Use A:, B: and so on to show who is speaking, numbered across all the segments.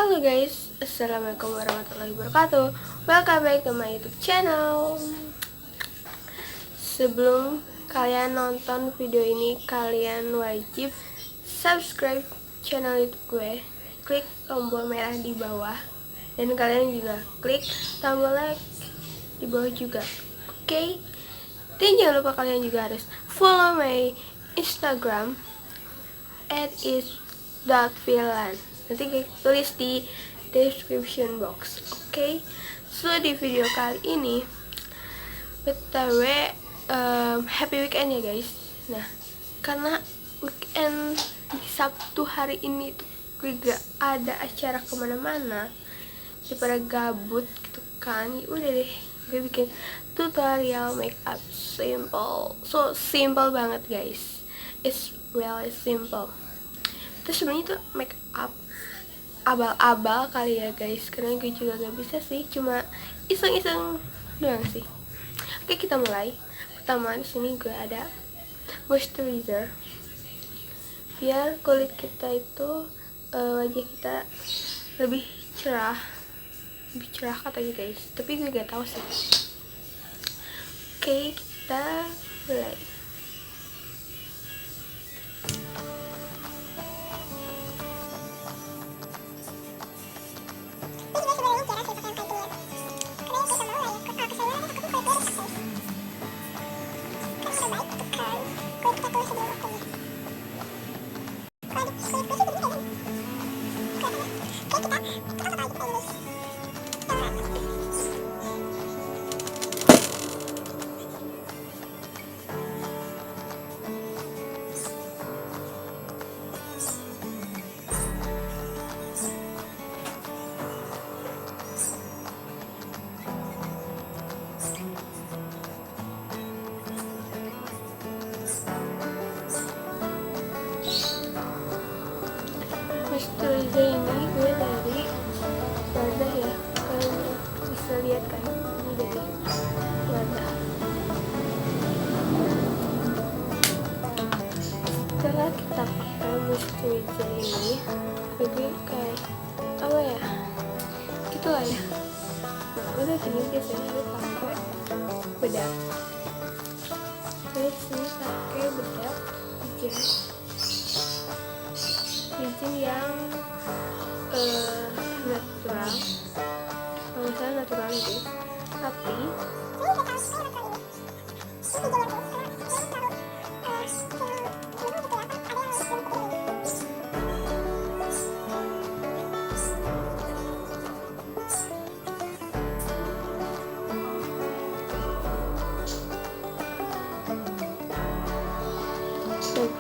A: Halo guys, Assalamualaikum warahmatullahi wabarakatuh. Welcome back to my YouTube channel. Sebelum kalian nonton video ini, kalian wajib subscribe channel YouTube gue, klik tombol merah di bawah, dan kalian juga klik tombol like di bawah juga. Oke? Dan jangan lupa kalian juga harus follow my Instagram @is.villan. Nanti tulis di description box. Oke? So di video kali ini btw happy weekend ya guys. Nah, karena weekend di Sabtu hari ini tuh gue gak ada acara kemana-mana, daripada gabut gitu kan, ya udah deh gue bikin tutorial makeup so simple banget guys. It's really simple. Terus sebenarnya tuh makeup abal-abal kali ya guys, karena gue juga gak bisa sih, cuma iseng-iseng doang sih. Oke, kita mulai. Pertama di sini gue ada moisturizer biar kulit kita itu wajah kita lebih cerah katanya guys, tapi gue gak tahu sih. Oke, kita mulai. Moisturizer ini gue dari wadah ya, kalian bisa lihat kan, ini dari wadah. Setelah kita pakai moisturizer ini, jadi kayak apa ya, gitulah ya. Nah, udah gini biasanya gue pakai bedak. Terus ini pakai bedak hijau yang natural, kalau misalnya natural gitu, tapi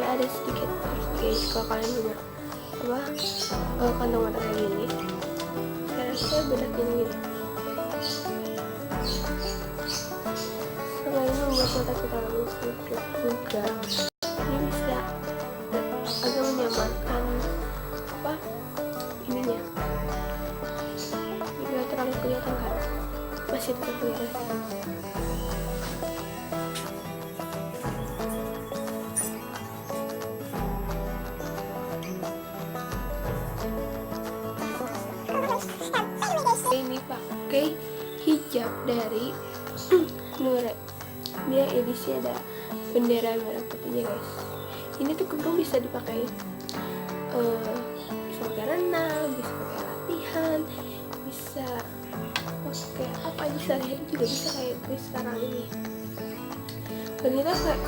A: ada sedikit guys. Kalau kalian punya kantong mata kayak gini, saya rasa bedak ini gini. Selain membuat mata kita lebih sedikit juga, ini bisa agak menyamarkan ininya, tidak terlalu kelihatan kan, masih tetap kelihatan. Ini pakai hijab dari Nure. Dia edisi ada bendera merah putihnya guys. Ini tuh kedua bisa dipakai, bisa pakai renang, bisa pakai latihan, bisa pakai apa aja sehari-hari juga bisa, kayak gue sekarang ini. Dan itu kayak,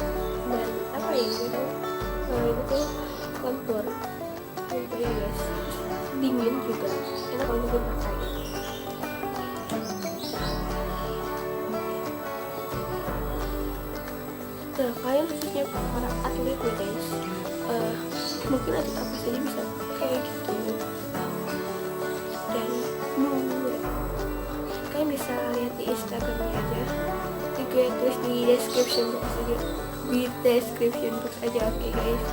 A: dan apa ya gitu, itu tuh lumpur ya guys, dingin juga, enak untuk dipakai. Nah, kalian khususnya para atlet ya guys, mungkin atlet apa saja bisa kayak gitu. Dan kalian bisa lihat di Instagramnya aja, juga tulis di description box aja, oke guys.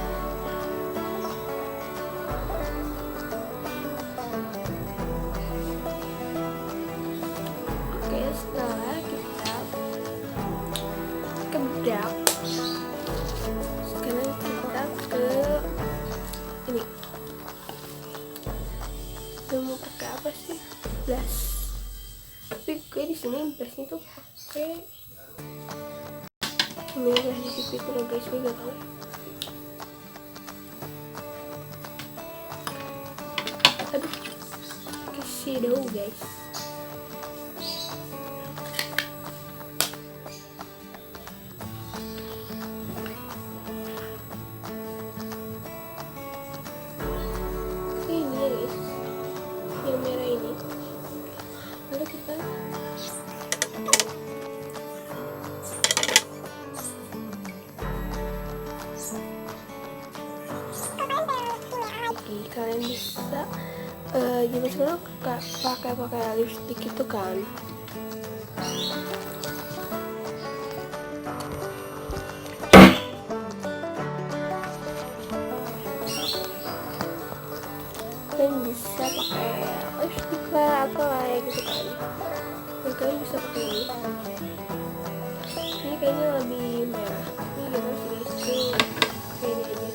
A: Oke, setelah kita bedak, sekarang kita ke ini mau pakai apa sih, blush, tapi gue di sini blushnya tuh pakai merah di situ itu loh guys, gue gak tau. Aduh, pakai shadow guys. Ini ya guys, yang merah ini. Lalu kita kalian bisa zaman sekarang pakai lipstick itu kan. Kalian bisa pakai lipstick lah atau kayak gitu kan. Dan kalian bisa pakai ini. Ini kayaknya lebih merah. Ini gitu sih guys. Kayak ini aja.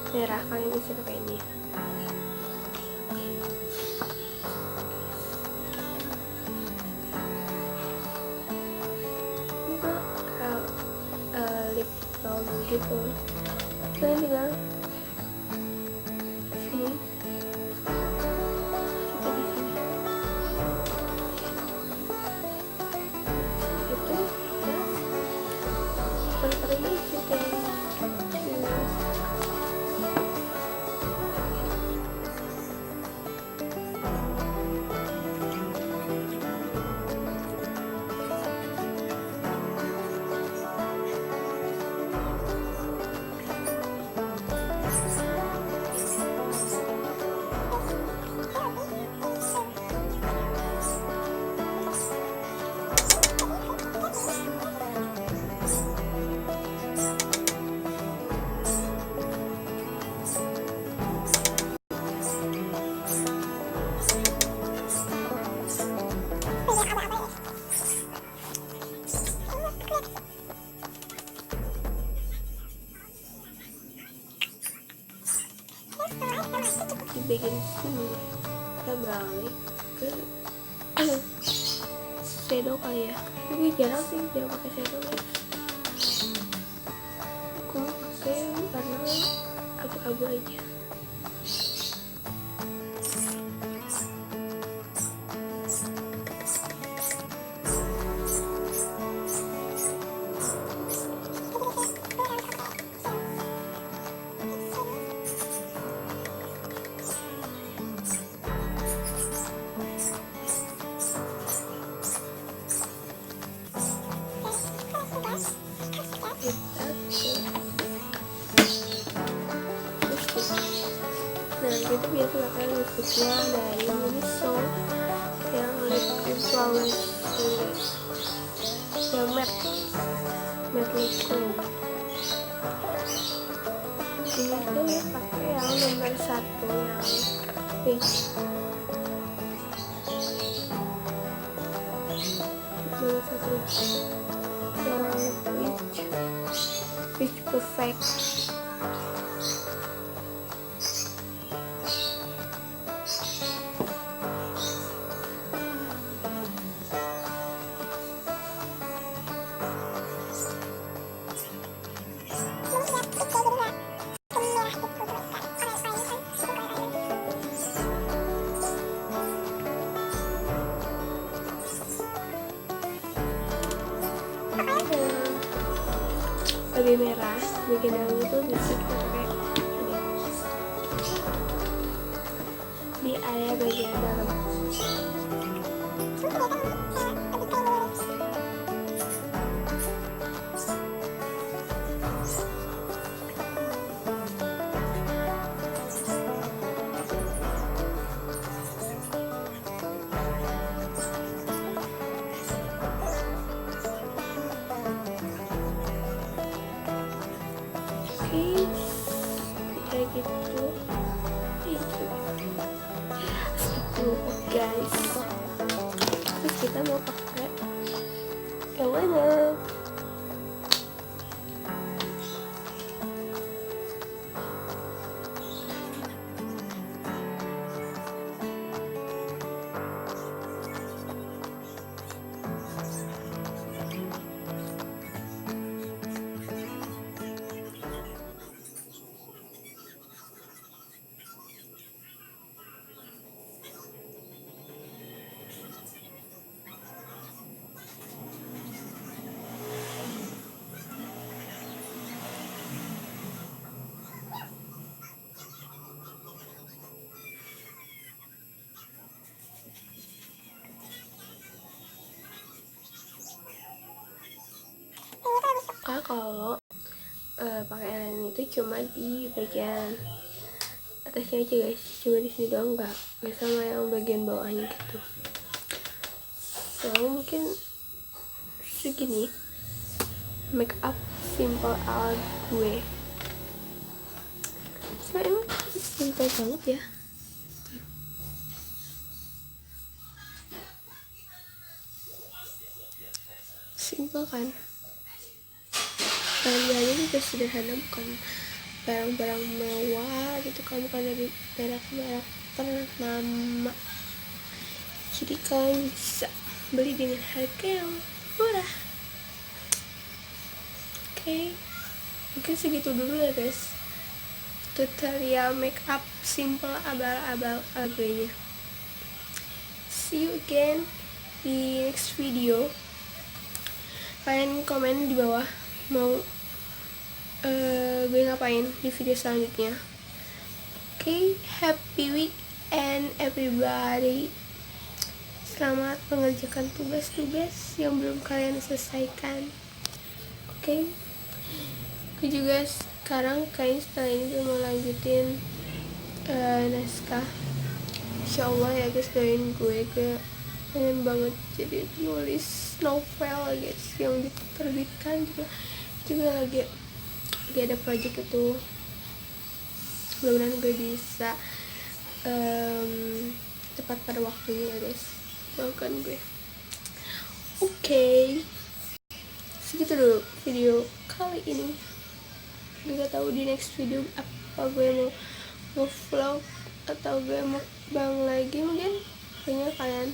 A: Merah, kalian bisa pakai ini. Ini tuh lip balm gitu. Kalian tinggal sini, kita di sini. Itu kita pakai ini juga. Di bagian sini kita balik ke shadow kali ya. Tapi jarang pakai shadow guys. Aku pakai warna abu-abu aja. Nah kita biasa pakai lipstiknya dari Miniso yang lip flawless yang matte liquid. Ini tuh ya pakai yang nomor 1 yang peach. Nomor 1 yang peach perfect. bagian dalam itu bisa kita pakai ini di area bagian dalam. Kayak gitu guys. Terus kita mau pakai eyeliner. Kalau pakai eyeliner itu cuma di bagian atasnya aja guys, cuma di sini doang, nggak sama yang bagian bawahnya gitu. So mungkin segini make up simple ala gue. So emang simple banget ya. Simple kan? Bahannya juga sederhana, bukan barang-barang mewah gitu kan, bukan dari merek-merek ternama. Jadi kalian bisa beli dengan harga yang murah. Oke, mungkin segitu dulu ya guys, tutorial makeup simple abal-abal gue. See you again di next video. Kalian komen di bawah mau gue ngapain di video selanjutnya. Oke, happy weekend everybody. Selamat mengerjakan tugas-tugas yang belum kalian selesaikan. Oke, gue juga sekarang kayaknya setelah ini gue mau lanjutin naskah. Insyaallah ya guys, doain gue pengen banget jadi nulis novel guys yang diterbitkan juga lagi ada project itu. Mudah-mudahan gue bisa tepat pada waktunya ya guys, doakan gue. Oke, segitu dulu video kali ini. Gue gak tahu di next video apa gue mau vlog atau gue mau bang lagi, mungkin pokoknya kalian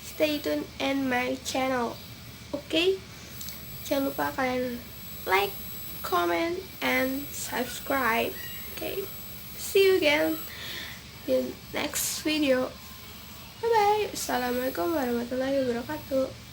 A: stay tune in my channel. Oke, jangan lupa kalian like, comment, and subscribe. Okay, see you again in next video. Bye bye. Assalamualaikum warahmatullahi wabarakatuh.